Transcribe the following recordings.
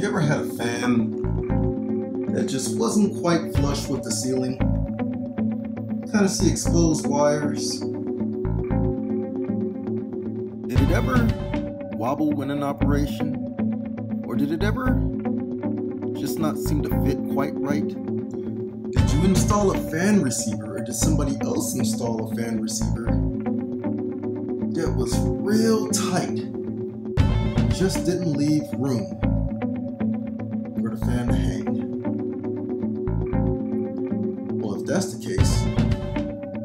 you ever had a fan that just wasn't quite flush with the ceiling? Kind of see exposed wires. Did it ever wobble when in operation? Or did it ever just not seem to fit quite right? Did you install a fan receiver, or did somebody else install a fan receiver that was real tight? Just didn't leave room for the fan to hang. Well, if that's the case,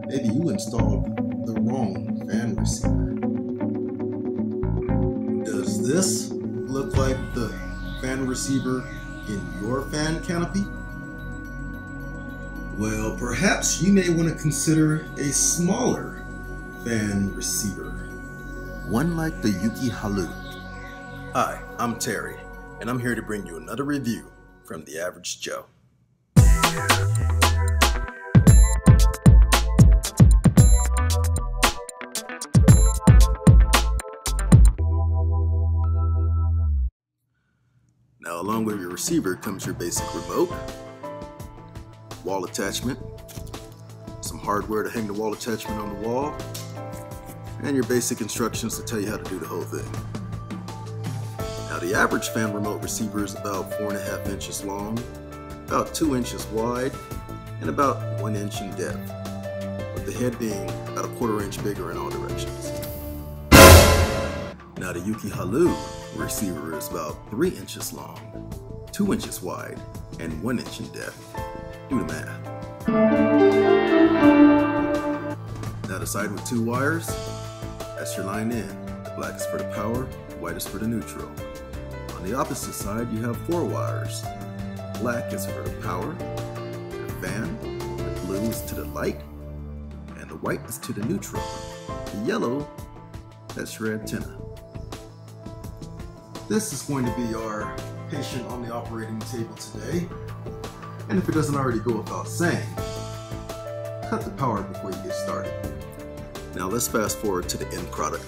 maybe you installed the wrong fan receiver. Does this look like the fan receiver in your fan canopy? Well, perhaps you may want to consider a smaller fan receiver, one like the Yuki Halu. Hi, I'm Terry, and I'm here to bring you another review from The Average Joe. Now, along with your receiver comes your basic remote, wall attachment, some hardware to hang the wall attachment on the wall, and your basic instructions to tell you how to do the whole thing. Now, the average fan remote receiver is about 4.5 inches long, about 2 inches wide, and about 1 inch in depth, with the head being about a 1/4 inch bigger in all directions. Now, the Yuki Halu receiver is about 3 inches long, 2 inches wide, and 1 inch in depth. Do the math. Now, the side with 2 wires, that's your line in. The black is for the power, the white is for the neutral. On the opposite side, you have 4 wires. Black is for the power, the fan, the blue is to the light, and the white is to the neutral. The yellow, that's your antenna. This is going to be our patient on the operating table today. And if it doesn't already go without saying, cut the power before you get started. Now let's fast forward to the end product.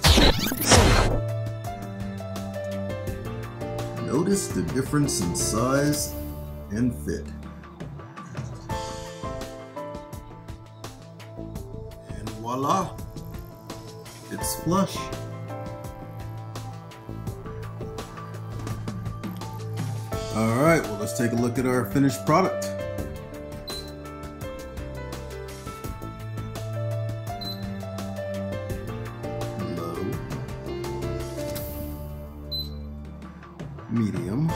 Notice the difference in size and fit. And voila, it's flush. Alright, well, let's take a look at our finished product. Low, medium,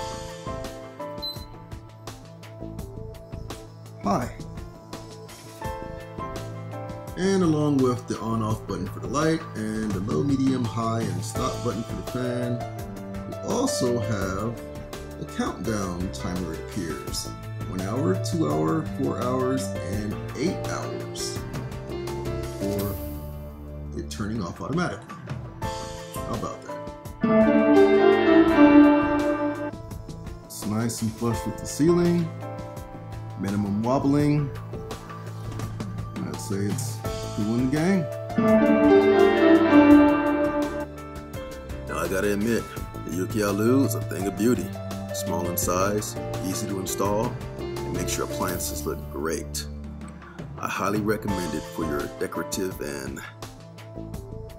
high. And along with the on-off button for the light and the low, medium, high, and stop button for the fan, we also have a countdown timer. It appears 1 hour, 2 hour, 4 hours, and 8 hours for it turning off automatically. How about that? It's nice and flush with the ceiling, minimum wobbling. I'd say it's doing the gang. Now I gotta admit, the Yuki Halu is a thing of beauty. Small in size, easy to install, and makes your appliances look great. I highly recommend it for your decorative and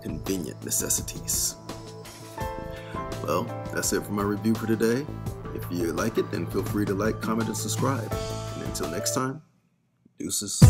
convenient necessities. Well, that's it for my review for today. If you like it, then feel free to like, comment, and subscribe. And until next time, deuces.